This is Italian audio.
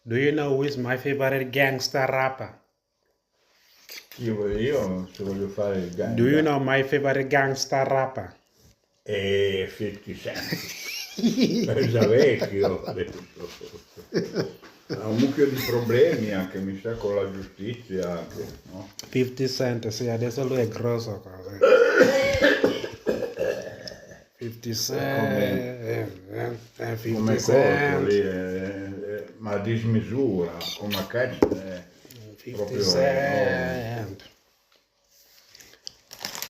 Do you know who is my favorite gangster rapper? Io se voglio fare il gang. Do you know my favorite gangster rapper? E 50 Cent. È già vecchio. Ha un mucchio di problemi anche, mi sa, con la giustizia anche, no? 50 Cent, sì, adesso lui è grosso così. 50 Cent, 50 Come coso Cent, lì, ma a dismisura, come cazzo, 50 proprio Cent.